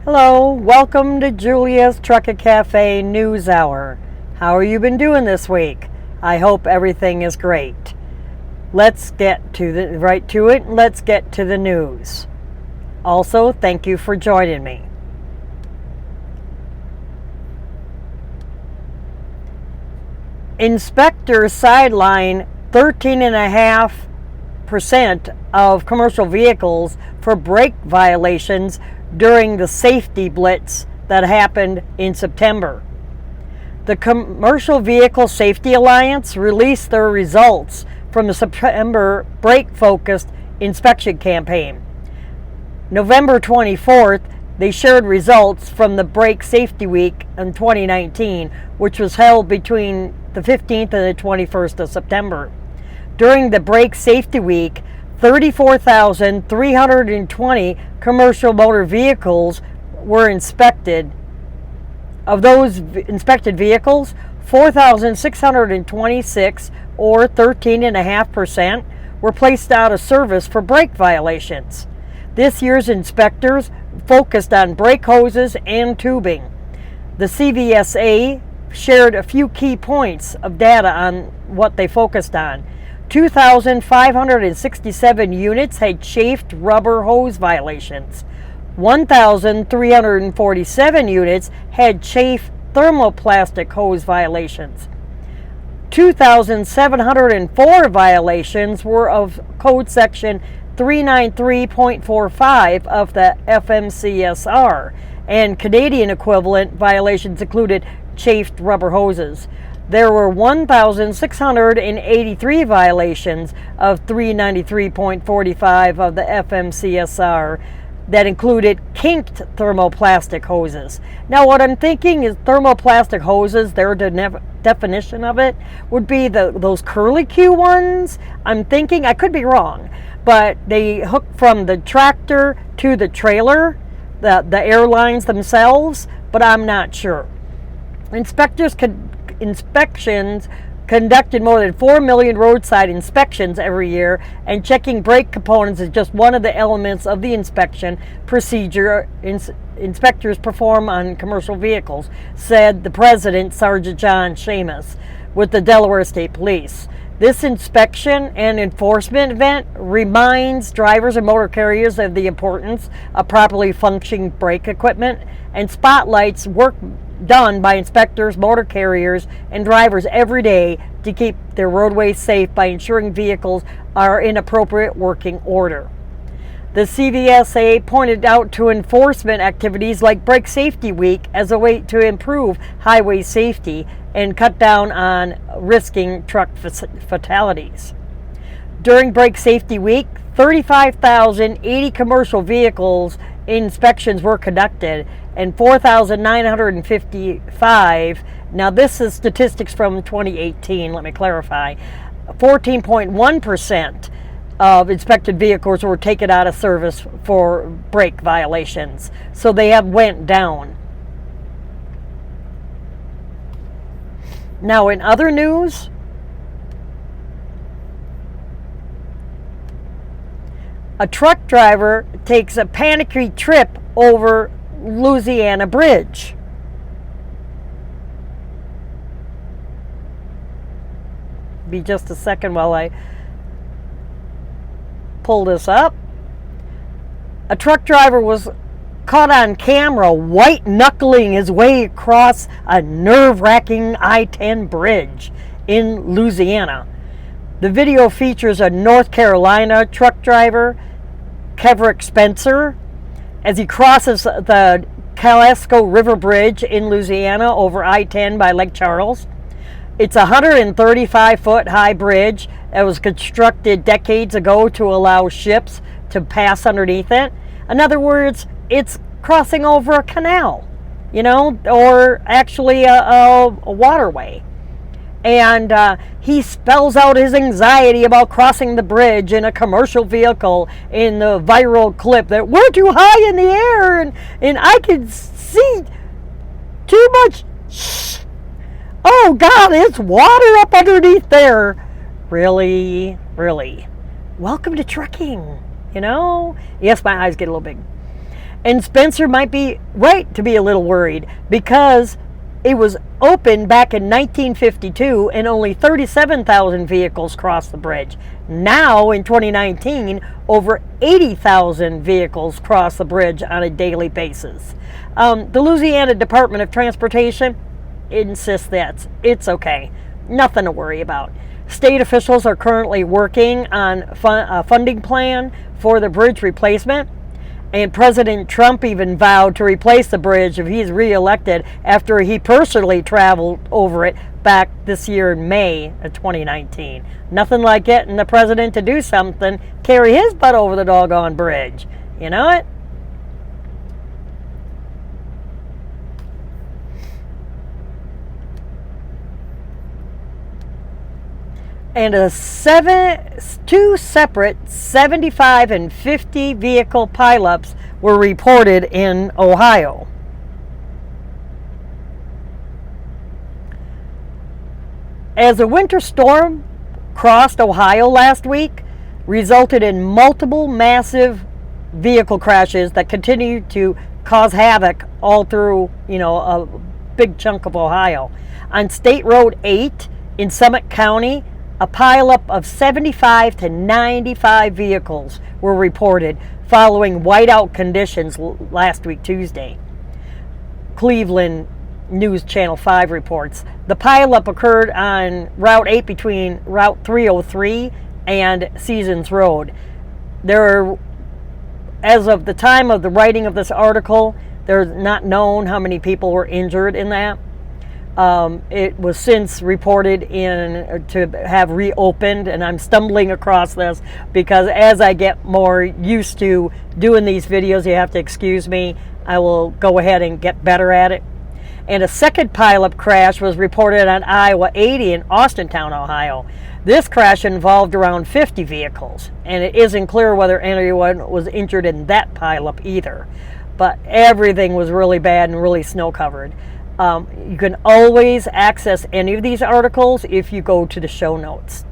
Hello, welcome to Julia's Trucking Cafe News Hour. How are you been doing this week? I hope everything is great. Let's get right to it. Let's get to the news. Also, thank you for joining me. Inspectors sideline 13.5% of commercial vehicles for brake violations during the safety blitz that happened in September. The Commercial Vehicle Safety Alliance released their results from the September brake-focused inspection campaign. November 24th, they shared results from the Brake Safety Week in 2019, which was held between the 15th and the 21st of September. During the Brake Safety Week, 34,320 commercial motor vehicles were inspected. Of those inspected vehicles, 4,626, or 13.5%, were placed out of service for brake violations. This year's inspectors focused on brake hoses and tubing. The CVSA shared a few key points of data on what they focused on. 2,567 units had chafed rubber hose violations. 1,347 units had chafed thermoplastic hose violations. 2,704 violations were of Code Section 393.45 of the FMCSR, and Canadian equivalent violations included chafed rubber hoses. There were 1,683 violations of 393.45 of the FMCSR that included kinked thermoplastic hoses. Now what I'm thinking is thermoplastic hoses, their definition of it would be those curly Q ones. I'm thinking, I could be wrong, but they hook from the tractor to the trailer, the airlines themselves, but I'm not sure. Inspections conducted more than 4 million roadside inspections every year, and checking brake components is just one of the elements of the inspection procedure inspectors perform on commercial vehicles, said the president, Sergeant John Seamus, with the Delaware State Police. This inspection and enforcement event reminds drivers and motor carriers of the importance of properly functioning brake equipment and spotlights work done by inspectors, motor carriers, and drivers every day to keep their roadways safe by ensuring vehicles are in appropriate working order. The CVSA pointed out to enforcement activities like Brake Safety Week as a way to improve highway safety and cut down on risking truck fatalities. During Brake Safety Week, 35,080 commercial vehicles inspections were conducted, and 4,955, now this is statistics from 2018, let me clarify, 14.1% of inspected vehicles were taken out of service for brake violations. So they have went down. Now in other news, a truck driver takes a panicky trip over Louisiana Bridge. Be just a second while I pull this up. A truck driver was caught on camera white knuckling his way across a nerve-wracking I-10 bridge in Louisiana. The video features a North Carolina truck driver, Kevrick Spencer, as he crosses the Kalispell River Bridge in Louisiana over I-10 by Lake Charles. It's a 135-foot high bridge that was constructed decades ago to allow ships to pass underneath it. In other words, it's crossing over a canal, or actually a waterway. And he spells out his anxiety about crossing the bridge in a commercial vehicle in the viral clip that we're too high in the air and I can see too much. Oh God, it's water up underneath there. Really, really. Welcome to trucking, Yes, my eyes get a little big. And Spencer might be right to be a little worried, because it was opened back in 1952 and only 37,000 vehicles crossed the bridge. Now in 2019, over 80,000 vehicles cross the bridge on a daily basis. The Louisiana Department of Transportation insists that it's okay. Nothing to worry about. State officials are currently working on a funding plan for the bridge replacement. And President Trump even vowed to replace the bridge if he's reelected, after he personally traveled over it back this year in May of 2019. Nothing like getting the president to do something, carry his butt over the doggone bridge. You know it? And two separate 75 and 50 vehicle pileups were reported in Ohio. As a winter storm crossed Ohio last week, resulted in multiple massive vehicle crashes that continue to cause havoc all through, a big chunk of Ohio. On State Road 8 in Summit County, a pileup of 75 to 95 vehicles were reported following whiteout conditions last week, Tuesday. Cleveland News Channel 5 reports. The pileup occurred on Route 8 between Route 303 and Seasons Road. As of the time of the writing of this article, there's not known how many people were injured in that. It was since reported to have reopened, and I'm stumbling across this because as I get more used to doing these videos, you have to excuse me, I will go ahead and get better at it. And a second pileup crash was reported on Iowa 80 in Austintown, Ohio. This crash involved around 50 vehicles, and it isn't clear whether anyone was injured in that pileup either. But everything was really bad and really snow covered. You can always access any of these articles if you go to the show notes.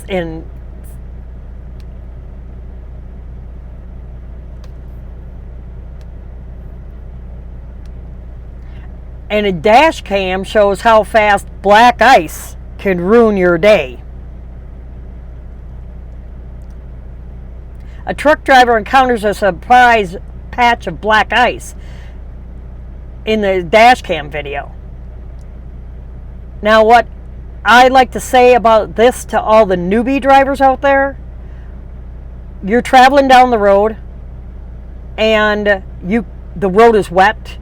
And a dash cam shows how fast black ice can ruin your day. A truck driver encounters a surprise patch of black ice in the dash cam video. Now, what I like to say about this to all the newbie drivers out there, you're traveling down the road and the road is wet,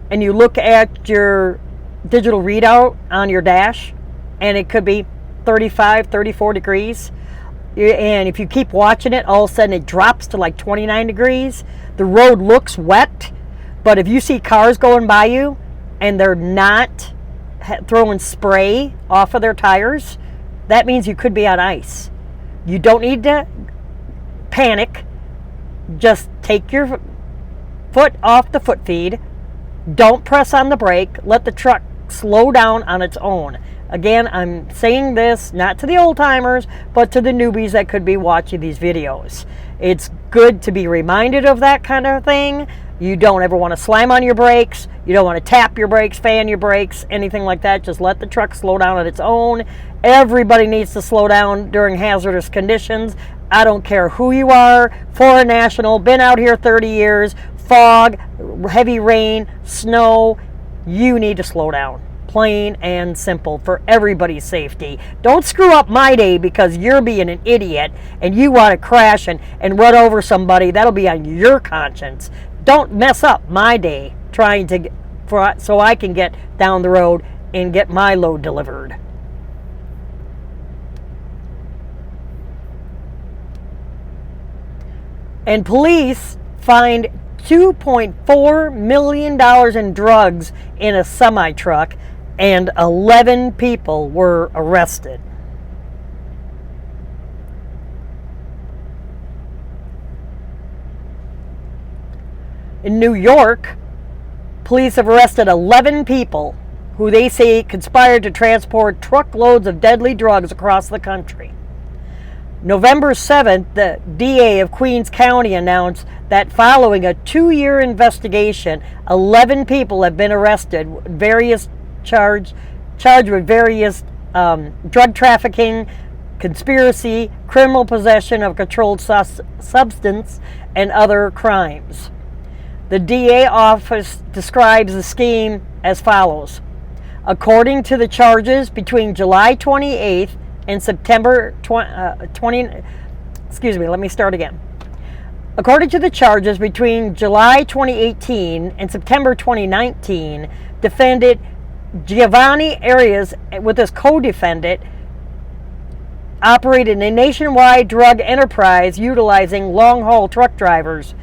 and you look at your digital readout on your dash and it could be 35, 34 degrees. And if you keep watching it, all of a sudden it drops to like 29 degrees. The road looks wet, but if you see cars going by you and they're not throwing spray off of their tires, that means you could be on ice. You don't need to panic. Just take your foot off the foot feed. Don't press on the brake. Let the truck slow down on its own. Again, I'm saying this not to the old timers, but to the newbies that could be watching these videos. It's good to be reminded of that kind of thing. You don't ever want to slam on your brakes. You don't want to tap your brakes, fan your brakes, anything like that. Just let the truck slow down on its own. Everybody needs to slow down during hazardous conditions. I don't care who you are, foreign national, been out here 30 years, fog, heavy rain, snow, you need to slow down. Plain and simple, for everybody's safety. Don't screw up my day because you're being an idiot and you want to crash and run over somebody. That'll be on your conscience. Don't mess up my day trying to so I can get down the road and get my load delivered. And police find $2.4 million in drugs in a semi-truck, and 11 people were arrested. In New York, police have arrested 11 people who they say conspired to transport truckloads of deadly drugs across the country. November 7th, the DA of Queens County announced that following a 2-year investigation, 11 people have been arrested, charged with various drug trafficking, conspiracy, criminal possession of controlled substance, and other crimes. The DA office describes the scheme as follows. According to the charges, between July 28th and September 20, let me start again. According to the charges, between July 2018 and September 2019, defendant Giovanni Arias with his co-defendant operated a nationwide drug enterprise utilizing long-haul truck drivers,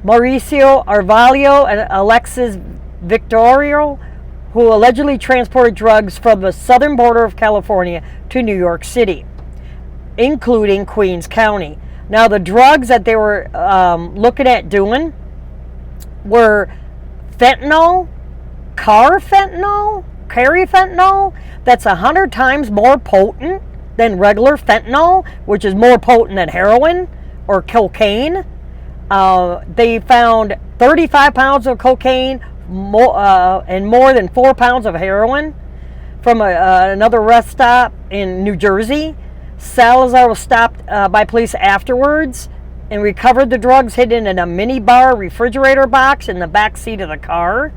Mauricio Arvalio and Alexis Victorio, who allegedly transported drugs from the southern border of California to New York City, including Queens County. Now, the drugs that they were looking at doing were fentanyl, carfentanil, that's 100 times more potent than regular fentanyl, which is more potent than heroin or cocaine. They found 35 pounds of cocaine and more than 4 pounds of heroin from another rest stop in New Jersey. Salazar was stopped by police afterwards and recovered the drugs hidden in a minibar refrigerator box in the back seat of the car.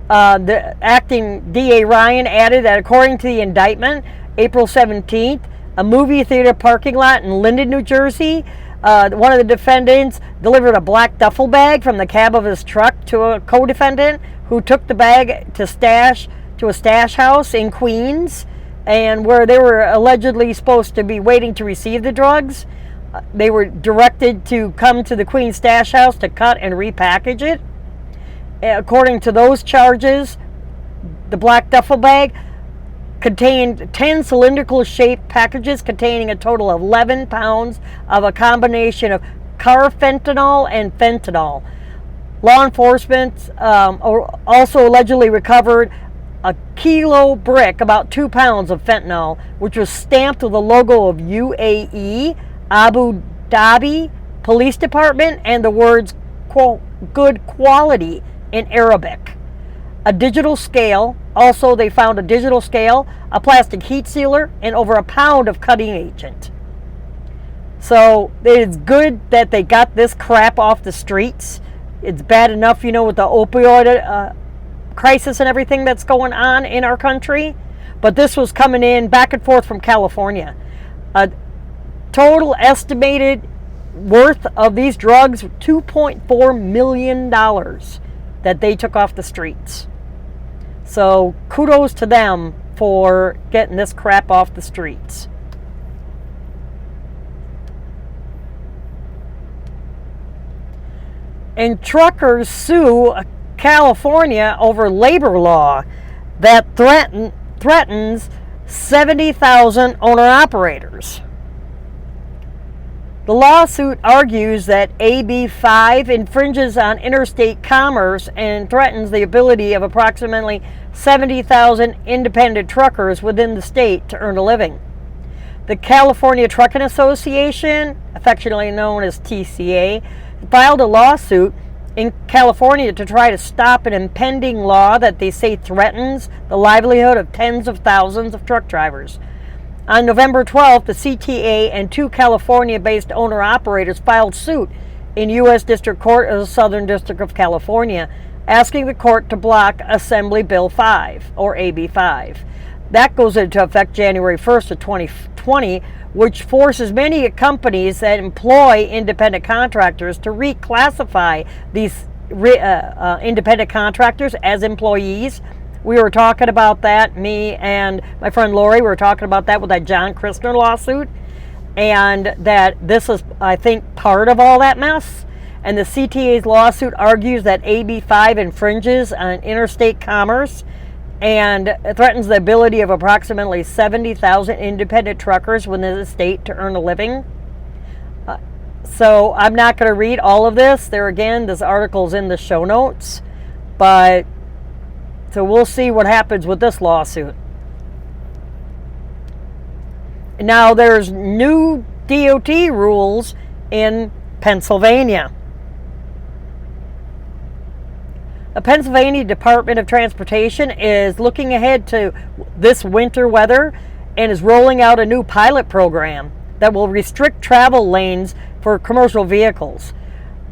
The acting DA Ryan added that according to the indictment, April 17th, a movie theater parking lot in Linden, New Jersey, one of the defendants delivered a black duffel bag from the cab of his truck to a co-defendant who took the bag to a stash house in Queens, and where they were allegedly supposed to be waiting to receive the drugs. They were directed to come to the Queens stash house to cut and repackage it. According to those charges, the black duffel bag contained 10 cylindrical shaped packages containing a total of 11 pounds of a combination of carfentanil and fentanyl. Law enforcement also allegedly recovered a kilo brick, about 2 pounds of fentanyl, which was stamped with the logo of UAE, Abu Dhabi Police Department, and the words good quality in Arabic. A digital scale. Also, they found a digital scale, a plastic heat sealer, and over a pound of cutting agent. So it's good that they got this crap off the streets. It's bad enough, with the opioid crisis and everything that's going on in our country. But this was coming in back and forth from California. A total estimated worth of these drugs, $2.4 million that they took off the streets. So kudos to them for getting this crap off the streets. And truckers sue California over labor law that threatens 70,000 owner-operators. The lawsuit argues that AB 5 infringes on interstate commerce and threatens the ability of approximately 70,000 independent truckers within the state to earn a living. The California Trucking Association, affectionately known as TCA, filed a lawsuit in California to try to stop an impending law that they say threatens the livelihood of tens of thousands of truck drivers. On November 12th, the CTA and 2 California-based owner-operators filed suit in U.S. District Court of the Southern District of California, asking the court to block Assembly Bill 5, or AB 5. That goes into effect January 1st of 2020, which forces many companies that employ independent contractors to reclassify these independent contractors as employees. We were talking about that, me and my friend Lori, we were talking about that with that John Christner lawsuit, and that this is, I think, part of all that mess. And the CTA's lawsuit argues that AB 5 infringes on interstate commerce and threatens the ability of approximately 70,000 independent truckers within the state to earn a living. So I'm not going to read all of this. There again, this article's in the show notes, but so we'll see what happens with this lawsuit. Now there's new DOT rules in Pennsylvania. The Pennsylvania Department of Transportation is looking ahead to this winter weather and is rolling out a new pilot program that will restrict travel lanes for commercial vehicles.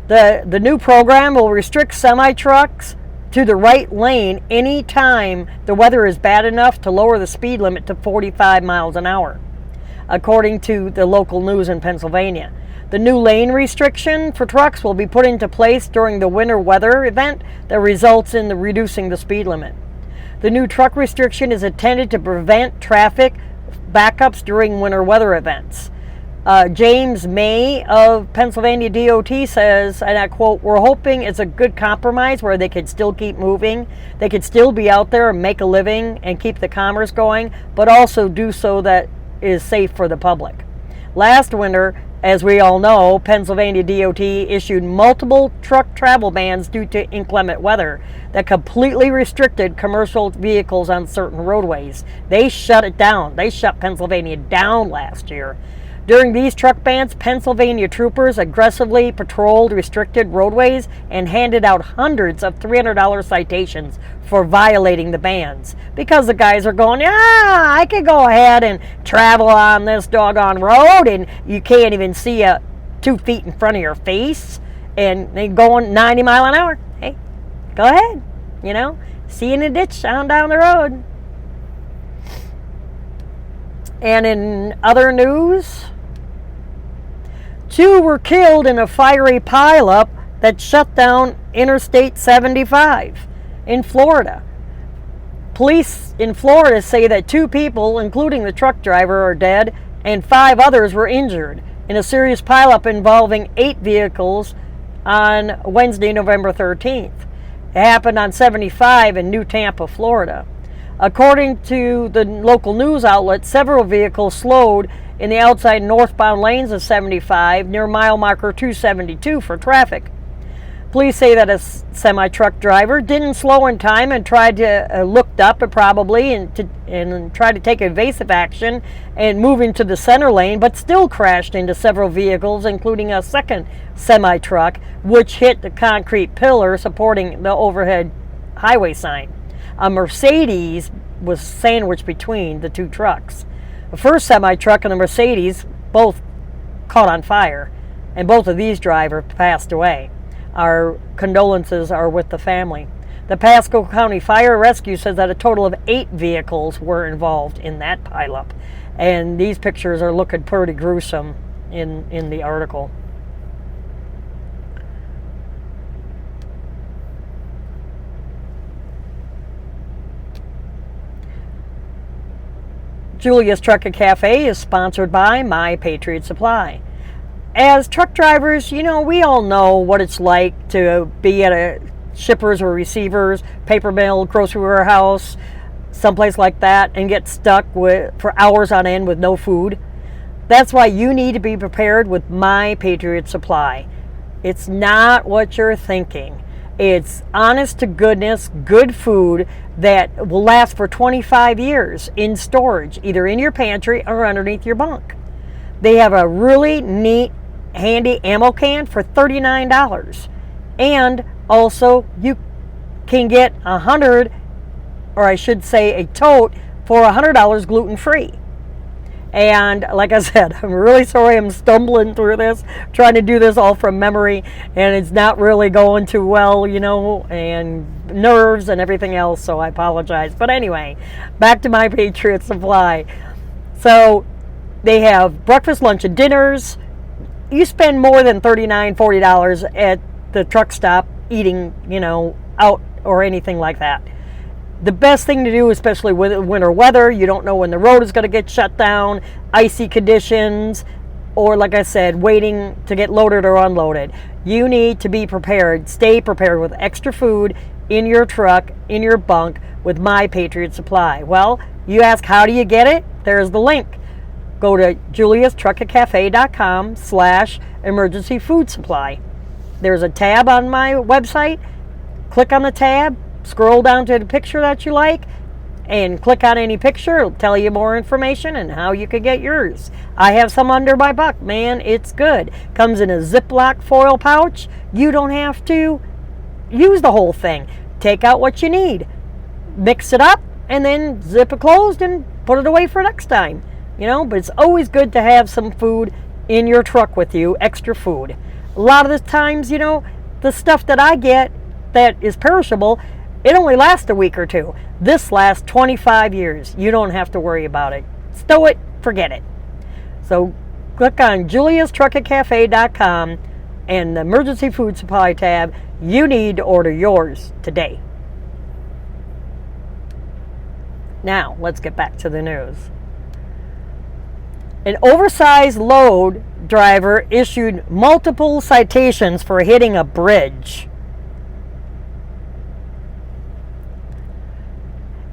The new program will restrict semi-trucks to the right lane anytime the weather is bad enough to lower the speed limit to 45 miles an hour, according to the local news in Pennsylvania. The new lane restriction for trucks will be put into place during the winter weather event that results in reducing the speed limit. The new truck restriction is intended to prevent traffic backups during winter weather events. James May of Pennsylvania DOT says, and I quote, "We're hoping it's a good compromise where they could still keep moving. They could still be out there and make a living and keep the commerce going, but also do so that is safe for the public." Last winter, as we all know, Pennsylvania DOT issued multiple truck travel bans due to inclement weather that completely restricted commercial vehicles on certain roadways. They shut it down. They shut Pennsylvania down last year. During these truck bans, Pennsylvania troopers aggressively patrolled restricted roadways and handed out hundreds of $300 citations for violating the bans. Because the guys are going, yeah, I could go ahead and travel on this doggone road and you can't even see 2 feet in front of your face and they going 90 miles an hour. Hey, go ahead, see you in a ditch down the road. And in other news, 2 were killed in a fiery pileup that shut down Interstate 75 in Florida. Police in Florida say that 2 people, including the truck driver, are dead and 5 others were injured in a serious pileup involving 8 vehicles on Wednesday, November 13th. It happened on 75 in New Tampa, Florida. According to the local news outlet, several vehicles slowed in the outside northbound lanes of 75 near mile marker 272 for traffic. Police say that a semi-truck driver didn't slow in time and tried to looked up and tried to take evasive action and move into the center lane, but still crashed into several vehicles, including a second semi-truck, which hit the concrete pillar supporting the overhead highway sign. A Mercedes was sandwiched between the 2 trucks. The first semi-truck and the Mercedes both caught on fire, and both of these drivers passed away. Our condolences are with the family. The Pasco County Fire Rescue says that a total of 8 vehicles were involved in that pileup, and these pictures are looking pretty gruesome in the article. Julia's Truck and Cafe is sponsored by My Patriot Supply. As truck drivers, we all know what it's like to be at a shippers or receivers, paper mill, grocery warehouse, someplace like that, and get stuck for hours on end with no food. That's why you need to be prepared with My Patriot Supply. It's not what you're thinking. It's honest to goodness, good food that will last for 25 years in storage, either in your pantry or underneath your bunk. They have a really neat, handy ammo can for $39. And also, you can get a tote for $100 gluten-free. And like I said, I'm really sorry I'm stumbling through this, trying to do this all from memory, and it's not really going too well, and nerves and everything else, so I apologize. But anyway, back to My Patriot Supply. So they have breakfast, lunch, and dinners. You spend more than $39, $40 at the truck stop eating, out or anything like that. The best thing to do, especially with winter weather, you don't know when the road is going to get shut down, icy conditions, or like I said, waiting to get loaded or unloaded. You need to be prepared. Stay prepared with extra food in your truck, in your bunk, with My Patriot Supply. Well, you ask, how do you get it? There's the link. Go to juliastruckandcafe.com/emergency food supply. There's a tab on my website. Click on the tab. Scroll down to the picture that you like, and click on any picture. It'll tell you more information and how you can get yours. I have some under my buck. Man, it's good. Comes in a Ziploc foil pouch. You don't have to use the whole thing. Take out what you need, mix it up, and then zip it closed and put it away for next time. But it's always good to have some food in your truck with you, extra food. A lot of the times, the stuff that I get that is perishable, it only lasts a week or two. This lasts 25 years. You don't have to worry about it. Stow it, forget it. So click on juliastruckandcafe.com and the emergency food supply tab. You need to order yours today. Now, let's get back to the news. An oversized load driver issued multiple citations for hitting a bridge.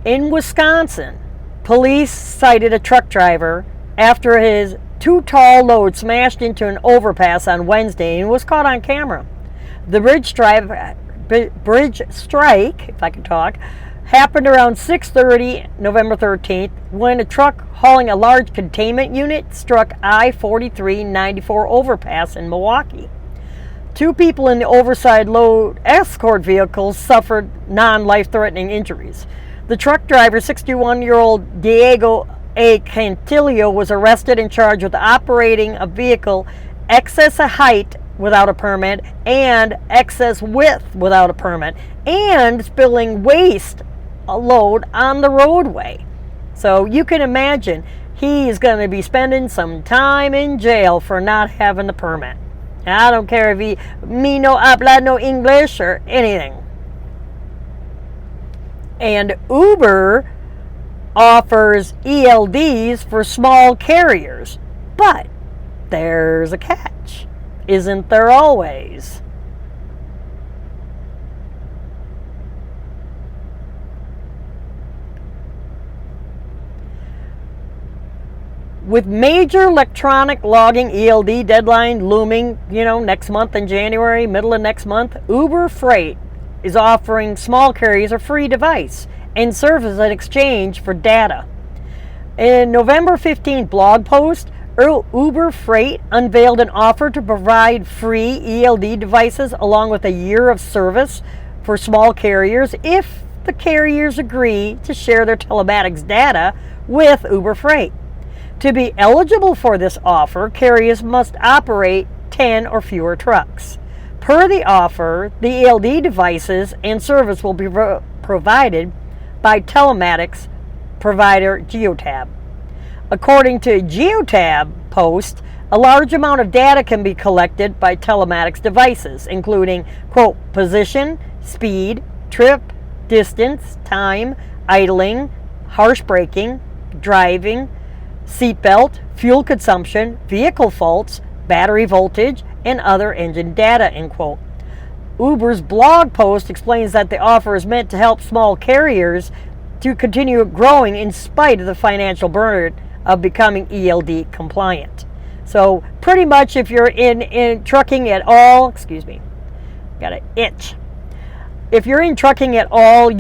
In Wisconsin, police cited a truck driver after his too tall load smashed into an overpass on Wednesday and was caught on camera. The bridge strike, if I can talk, happened around 6:30 November 13th when a truck hauling a large containment unit struck I-43-94 overpass in Milwaukee. 2 people in the oversized load escort vehicle suffered non-life-threatening injuries. The truck driver, 61-year-old Diego A. Cantillo, was arrested and charged with operating a vehicle excess of height without a permit and excess width without a permit and spilling waste load on the roadway. So you can imagine he's going to be spending some time in jail for not having the permit. I don't care if he no habla no English or anything. And Uber offers ELDs for small carriers, but there's a catch, isn't there always? With major electronic logging ELD deadline looming, next month in January, middle of next month, Uber Freight is offering small carriers a free device and service in exchange for data. In November 15th blog post, Uber Freight unveiled an offer to provide free ELD devices along with a year of service for small carriers if the carriers agree to share their telematics data with Uber Freight. To be eligible for this offer, carriers must operate 10 or fewer trucks. Per the offer, the ELD devices and service will be provided by telematics provider Geotab. According to Geotab post, a large amount of data can be collected by telematics devices, including, quote, position, speed, trip, distance, time, idling, harsh braking, driving, seatbelt, fuel consumption, vehicle faults, battery voltage, and other engine data, end quote. Uber's blog post explains that the offer is meant to help small carriers to continue growing in spite of the financial burden of becoming ELD compliant. So pretty much if you're in trucking at all, got an itch. If you're in trucking at all,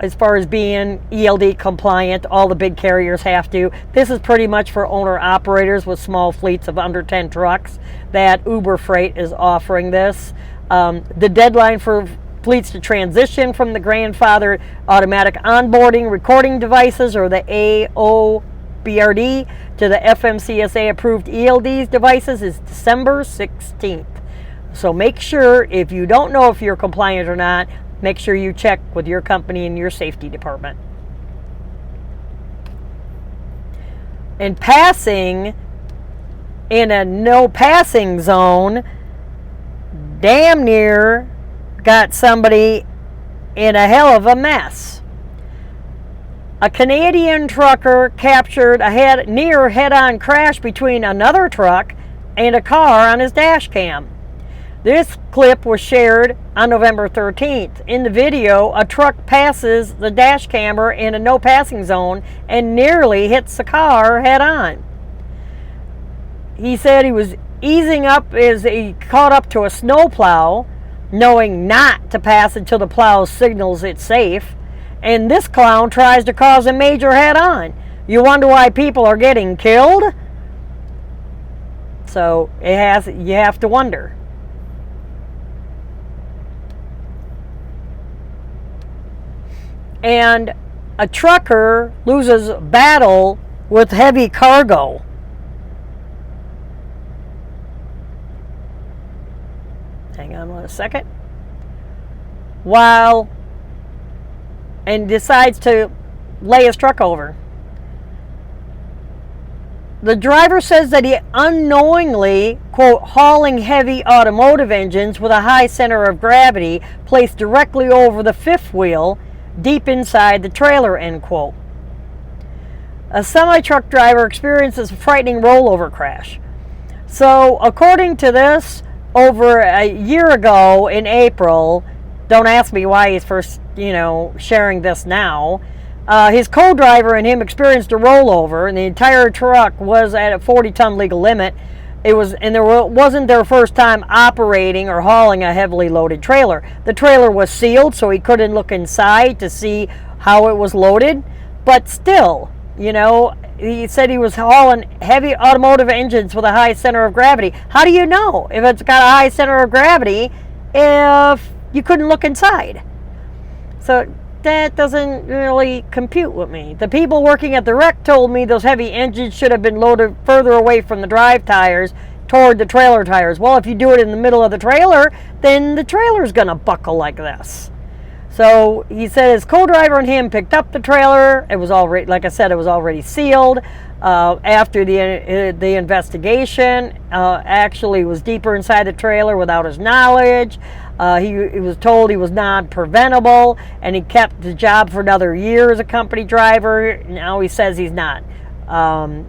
as far as being ELD compliant, all the big carriers have to. This is pretty much for owner-operators with small fleets of under 10 trucks that Uber Freight is offering this. The deadline for fleets to transition from the grandfathered automatic onboarding recording devices, or the AOBRD, to the FMCSA-approved ELDs devices is December 16th. So make sure, if you don't know if you're compliant or not, make sure you check with your company and your safety department. And passing in a no passing zone damn near got somebody in a hell of a mess. A Canadian trucker captured a near head-on crash between another truck and a car on his dash cam. This clip was shared on November 13th. In the video, a truck passes the dash camera in a no passing zone and nearly hits the car head on. He said he was easing up as he caught up to a snowplow, knowing not to pass until the plow signals it's safe. and this clown tries to cause a major head-on. You wonder why people are getting killed? So you have to wonder. And a trucker loses battle with heavy cargo. Hang on one second. And decides to lay his truck over. The driver says that he unknowingly, quote, hauling heavy automotive engines with a high center of gravity placed directly over the fifth wheel, deep inside the trailer, end quote. A semi-truck driver experiences a frightening rollover crash. So, according to this, over a year ago in April, don't ask me why he's first, sharing this now, his co-driver and him experienced a rollover, and the entire truck was at a 40-ton legal limit. Wasn't their first time operating or hauling a heavily loaded trailer. The trailer was sealed, so he couldn't look inside to see how it was loaded. But still, he said he was hauling heavy automotive engines with a high center of gravity. How do you know if it's got a high center of gravity if you couldn't look inside? So that doesn't really compute with me. The people working at the wreck told me those heavy engines should have been loaded further away from the drive tires toward the trailer tires. Well, if you do it in the middle of the trailer, then the trailer's going to buckle like this. So he said his co-driver and him picked up the trailer. It was already, like I said, it was already sealed. After the investigation, actually was deeper inside the trailer without his knowledge. He was told he was non-preventable, and he kept the job for another year as a company driver. Now he says he's not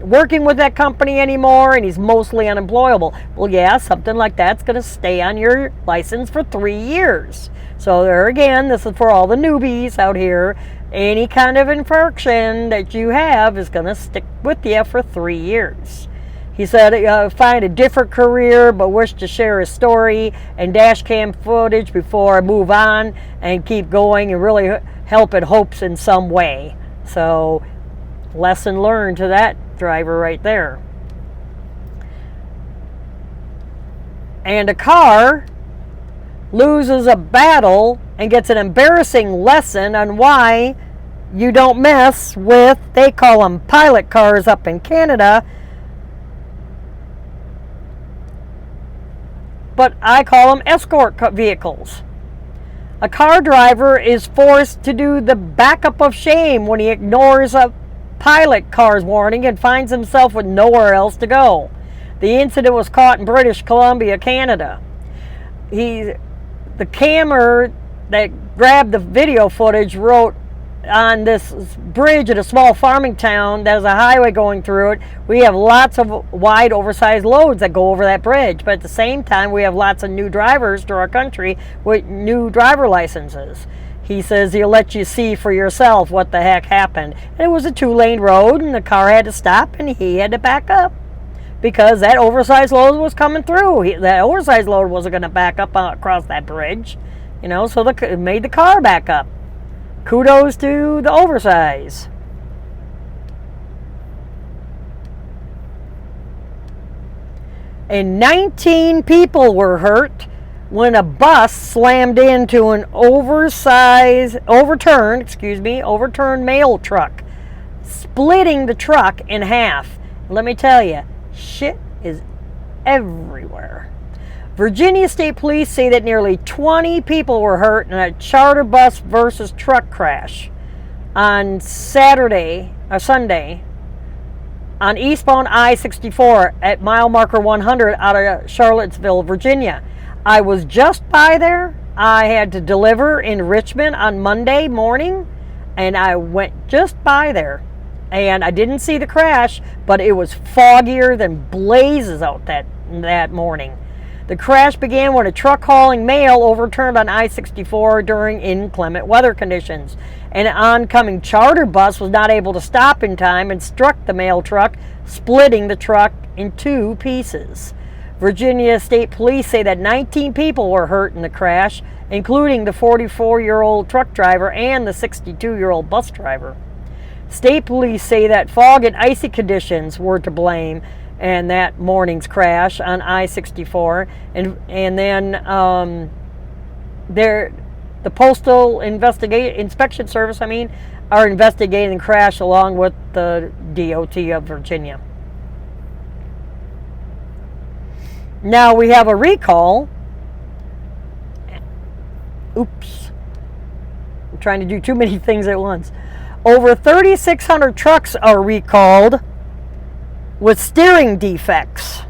working with that company anymore, and he's mostly unemployable. Well, yeah, something like that's going to stay on your license for 3 years. So there again, this is for all the newbies out here. Any kind of infraction that you have is going to stick with you for 3 years. He said, find a different career, but wish to share his story and dash cam footage before I move on and keep going and really help at hopes in some way. So, lesson learned to that driver right there. And a car loses a battle and gets an embarrassing lesson on why you don't mess with, they call them pilot cars up in Canada, but I call them escort vehicles. A car driver is forced to do the backup of shame when he ignores a pilot car's warning and finds himself with nowhere else to go. The incident was caught in British Columbia, Canada. The camera that grabbed the video footage wrote, on this bridge at a small farming town that has a highway going through it, we have lots of wide oversized loads that go over that bridge, but at the same time we have lots of new drivers to our country with new driver licenses. He says he'll let you see for yourself what the heck happened. And it was a 2-lane road, and the car had to stop and he had to back up because that oversized load was coming through. That oversized load wasn't going to back up across that bridge, so it made the car back up. Kudos to the oversize. And 19 people were hurt when a bus slammed into an overturned mail truck, splitting the truck in half. Let me tell you, shit is everywhere. Virginia State Police say that nearly 20 people were hurt in a charter bus versus truck crash on Sunday, on eastbound I-64 at mile marker 100 out of Charlottesville, Virginia. I was just by there. I had to deliver in Richmond on Monday morning, and I went just by there. And I didn't see the crash, but it was foggier than blazes out that morning. The crash began when a truck hauling mail overturned on I-64 during inclement weather conditions. An oncoming charter bus was not able to stop in time and struck the mail truck, splitting the truck in 2 pieces. Virginia State Police say that 19 people were hurt in the crash, including the 44-year-old truck driver and the 62-year-old bus driver. State police say that fog and icy conditions were to blame in that morning's crash on I-64, and then the Postal Inspection Service, are investigating the crash along with the DOT of Virginia. Now we have a recall. Oops. I'm trying to do too many things at once. Over 3,600 trucks are recalled with steering defects.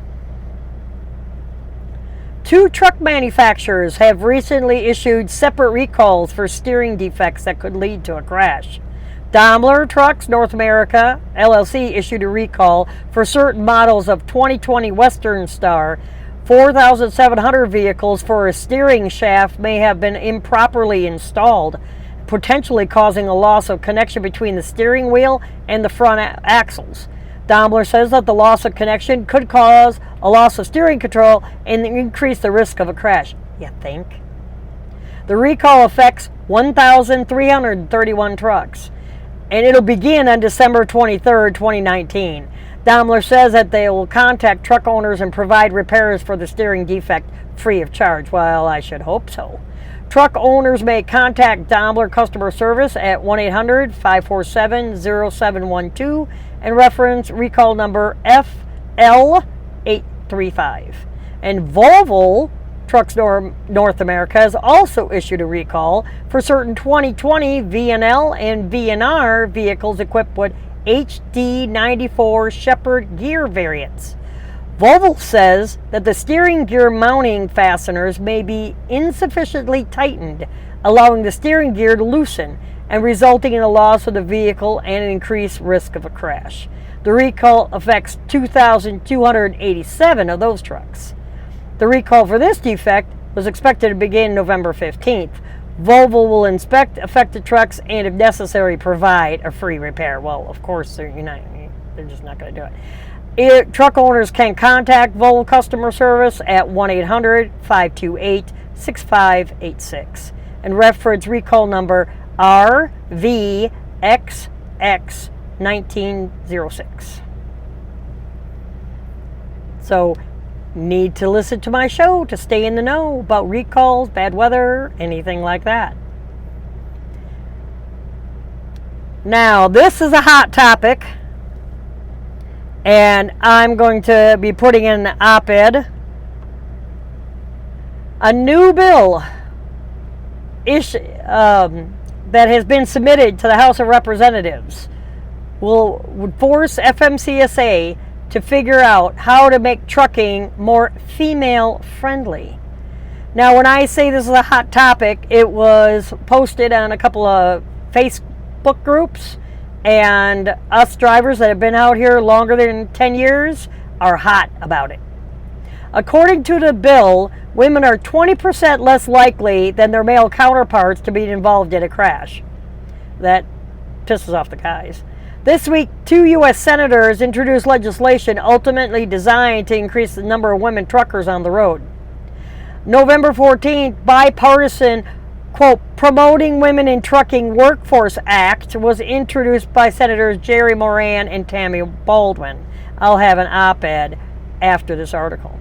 2 truck manufacturers have recently issued separate recalls for steering defects that could lead to a crash. Daimler Trucks North America, LLC, issued a recall for certain models of 2020 Western Star 4,700 vehicles for a steering shaft may have been improperly installed, potentially causing a loss of connection between the steering wheel and the front axles. Daimler says that the loss of connection could cause a loss of steering control and increase the risk of a crash. You think? The recall affects 1,331 trucks, and it'll begin on December 23rd, 2019. Daimler says that they will contact truck owners and provide repairs for the steering defect free of charge. Well, I should hope so. Truck owners may contact Daimler customer service at 1-800-547-0712 and reference recall number FL835. And Volvo Trucks North America has also issued a recall for certain 2020 V&L and V&R vehicles equipped with HD94 Shepherd gear variants. Volvo says that the steering gear mounting fasteners may be insufficiently tightened, allowing the steering gear to loosen and resulting in a loss of the vehicle and an increased risk of a crash. The recall affects 2,287 of those trucks. The recall for this defect was expected to begin November 15th. Volvo will inspect affected trucks and, if necessary, provide a free repair. Well, of course, they're just not going to do it. Truck owners can contact Volvo customer service at 1-800-528-6586 and reference recall number RVXX1906. So, need to listen to my show to stay in the know about recalls, bad weather, anything like that. Now, this is a hot topic, and I'm going to be putting in an op-ed. A new bill that has been submitted to the House of Representatives would force FMCSA to figure out how to make trucking more female friendly. Now, when I say this is a hot topic, it was posted on a couple of Facebook groups, and us drivers that have been out here longer than 10 years are hot about it. According to the bill, women are 20% less likely than their male counterparts to be involved in a crash. That pisses off the guys. This week, 2 U.S. senators introduced legislation ultimately designed to increase the number of women truckers on the road. November 14th, bipartisan, quote, Promoting Women in Trucking Workforce Act was introduced by Senators Jerry Moran and Tammy Baldwin. I'll have an op-ed after this article.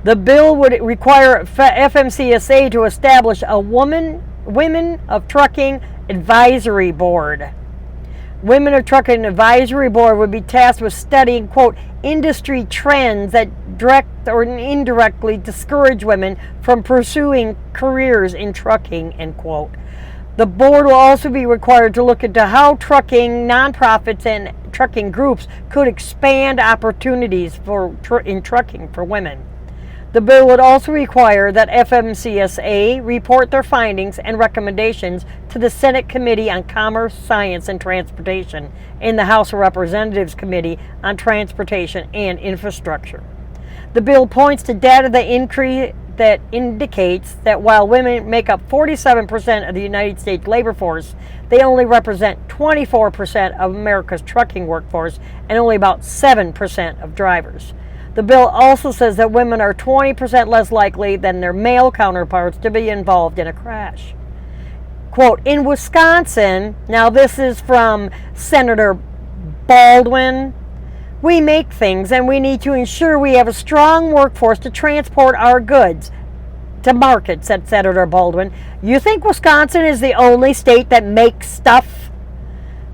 The bill would require FMCSA to establish a Women of Trucking Advisory Board. Women of Trucking Advisory Board would be tasked with studying, quote, industry trends that direct or indirectly discourage women from pursuing careers in trucking, end quote. The board will also be required to look into how trucking nonprofits and trucking groups could expand opportunities in trucking for women. The bill would also require that FMCSA report their findings and recommendations to the Senate Committee on Commerce, Science, and Transportation and the House of Representatives Committee on Transportation and Infrastructure. The bill points to data that indicates that while women make up 47% of the United States labor force, they only represent 24% of America's trucking workforce and only about 7% of drivers. The bill also says that women are 20% less likely than their male counterparts to be involved in a crash. Quote, in Wisconsin, now this is from Senator Baldwin, we make things and we need to ensure we have a strong workforce to transport our goods to market, said Senator Baldwin. You think Wisconsin is the only state that makes stuff?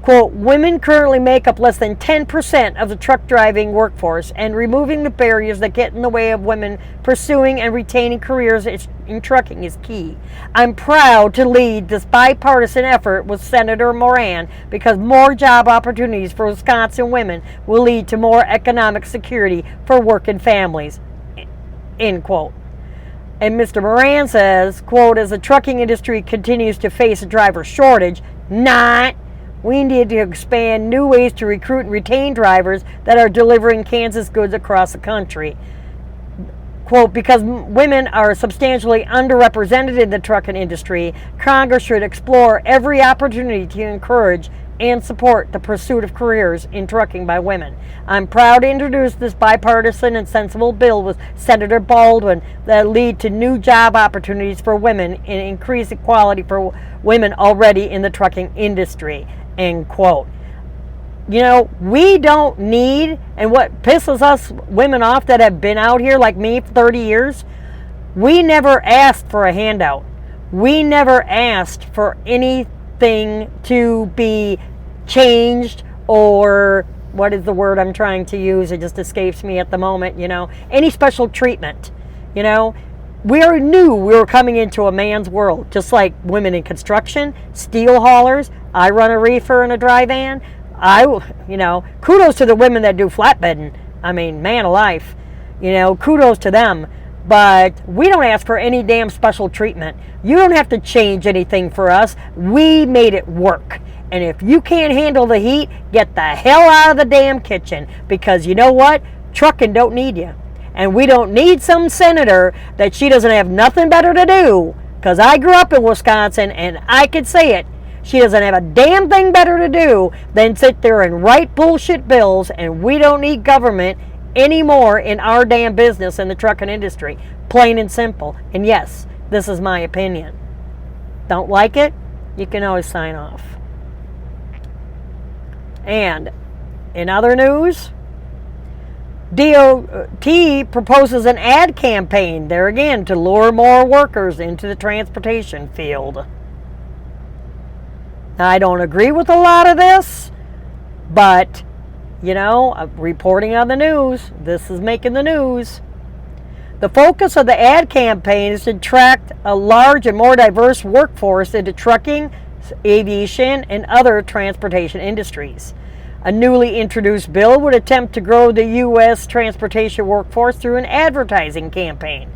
Quote, women currently make up less than 10% of the truck driving workforce, and removing the barriers that get in the way of women pursuing and retaining careers in trucking is key. I'm proud to lead this bipartisan effort with Senator Moran because more job opportunities for Wisconsin women will lead to more economic security for working families, end quote. And Mr. Moran says, quote, as the trucking industry continues to face a driver shortage, we need to expand new ways to recruit and retain drivers that are delivering Kansas goods across the country. Quote, because women are substantially underrepresented in the trucking industry, Congress should explore every opportunity to encourage and support the pursuit of careers in trucking by women. I'm proud to introduce this bipartisan and sensible bill with Senator Baldwin that lead to new job opportunities for women and increase equality for women already in the trucking industry, end quote. You know, we don't need, and what pisses us women off that have been out here like me for 30 years, we never asked for a handout. We never asked for anything to be changed, or what is the word I'm trying to use? It just escapes me at the moment, you know, any special treatment, you know. We already knew we were coming into a man's world, just like women in construction, steel haulers. I run a reefer and a dry van. Kudos to the women that do flatbedding. I mean, man alive, you know, kudos to them. But we don't ask for any damn special treatment. You don't have to change anything for us. We made it work. And if you can't handle the heat, get the hell out of the damn kitchen. Because you know what? Trucking don't need you. And we don't need some senator that she doesn't have nothing better to do. Because I grew up in Wisconsin and I could say it. She doesn't have a damn thing better to do than sit there and write bullshit bills, and we don't need government anymore in our damn business in the trucking industry. Plain and simple. And yes, this is my opinion. Don't like it? You can always sign off. And in other news, DOT proposes an ad campaign, there again, to lure more workers into the transportation field. Now, I don't agree with a lot of this, but, you know, reporting on the news, this is making the news. The focus of the ad campaign is to attract a large and more diverse workforce into trucking, aviation, and other transportation industries. A newly introduced bill would attempt to grow the U.S. transportation workforce through an advertising campaign.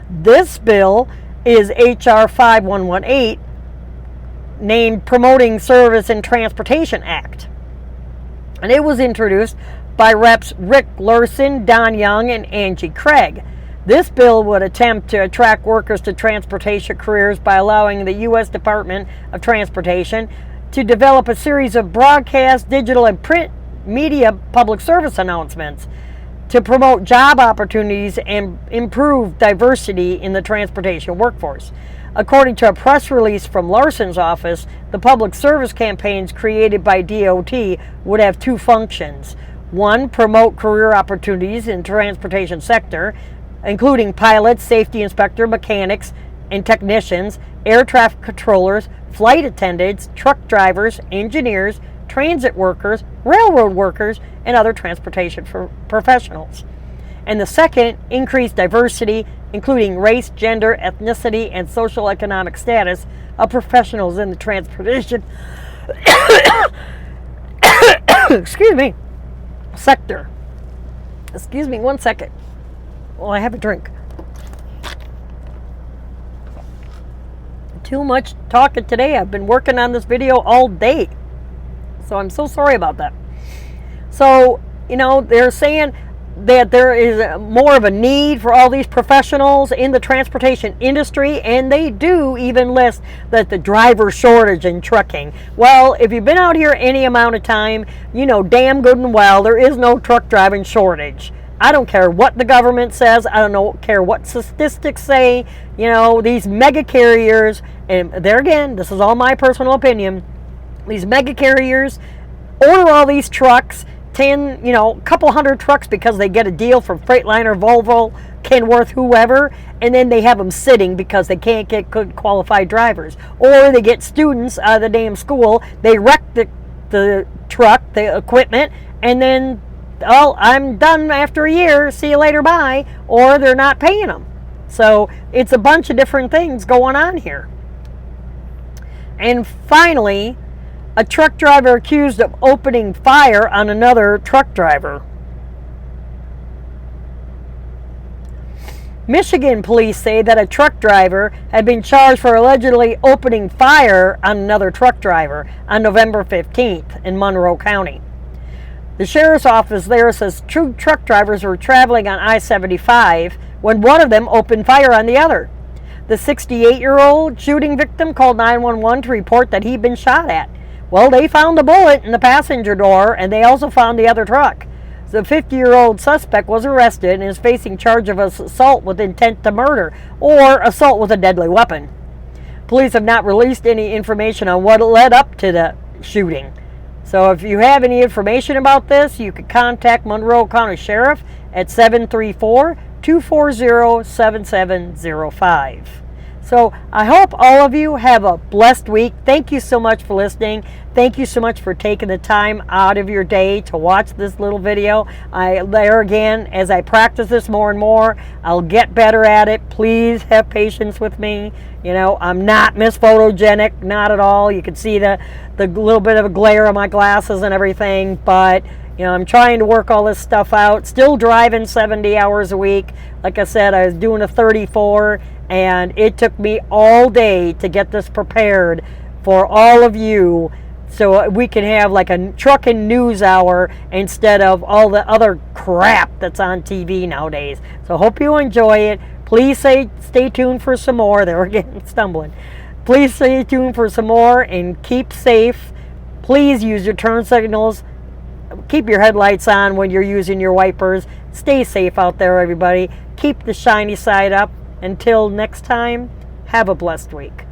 This bill is H.R. 5118, named Promoting Service and Transportation Act. And it was introduced by Reps Rick Larson, Don Young, and Angie Craig. This bill would attempt to attract workers to transportation careers by allowing the U.S. Department of Transportation to develop a series of broadcast, digital, and print media public service announcements to promote job opportunities and improve diversity in the transportation workforce. According to a press release from Larson's office, the public service campaigns created by DOT would have two functions. One, promote career opportunities in the transportation sector, including pilots, safety inspector, mechanics, and technicians, air traffic controllers, flight attendants, truck drivers, engineers, transit workers, railroad workers, and other transportation professionals. And the second, increase diversity, including race, gender, ethnicity, and social economic status of professionals in the transportation sector. Excuse me 1 second while I have a drink. Too much talking today. I've been working on this video all day, so I'm so sorry about that. So, you know, they're saying that there is more of a need for all these professionals in the transportation industry, and they do even list that the driver shortage in trucking. Well, if you've been out here any amount of time, you know damn good and well there is no truck driving shortage. I don't care what the government says. I don't care what statistics say. You know, these mega carriers, and there again, this is all my personal opinion, these mega carriers order all these trucks, 10, you know, a couple hundred trucks because they get a deal from Freightliner, Volvo, Kenworth, whoever, and then they have them sitting because they can't get good qualified drivers. Or they get students out of the damn school, they wreck the truck, the equipment, and then, oh, I'm done after a year, see you later, bye, or they're not paying them. So it's a bunch of different things going on here. And finally, a truck driver accused of opening fire on another truck driver. Michigan police say that a truck driver had been charged for allegedly opening fire on another truck driver on November 15th in Monroe County. The sheriff's office there says two truck drivers were traveling on I75 when one of them opened fire on the other. The 68-year-old shooting victim called 911 to report that he'd been shot at. Well, they found the bullet in the passenger door, and they also found the other truck. The 50-year-old suspect was arrested and is facing charge of assault with intent to murder or assault with a deadly weapon. Police have not released any information on what led up to the shooting. So if you have any information about this, you can contact Monroe County Sheriff at 734-240-7705. So I hope all of you have a blessed week. Thank you so much for listening. Thank you so much for taking the time out of your day to watch this little video. There again, as I practice this more and more, I'll get better at it. Please have patience with me. You know, I'm not Miss Photogenic, not at all. You can see the little bit of a glare on my glasses and everything, but you know, I'm trying to work all this stuff out. Still driving 70 hours a week. Like I said, I was doing a 34, and it took me all day to get this prepared for all of you so we can have like a trucking news hour instead of all the other crap that's on TV nowadays. So hope you enjoy it. Please stay tuned for some more. There again, stumbling. Please stay tuned for some more and keep safe. Please use your turn signals. Keep your headlights on when you're using your wipers. Stay safe out there, everybody. Keep the shiny side up. Until next time, have a blessed week.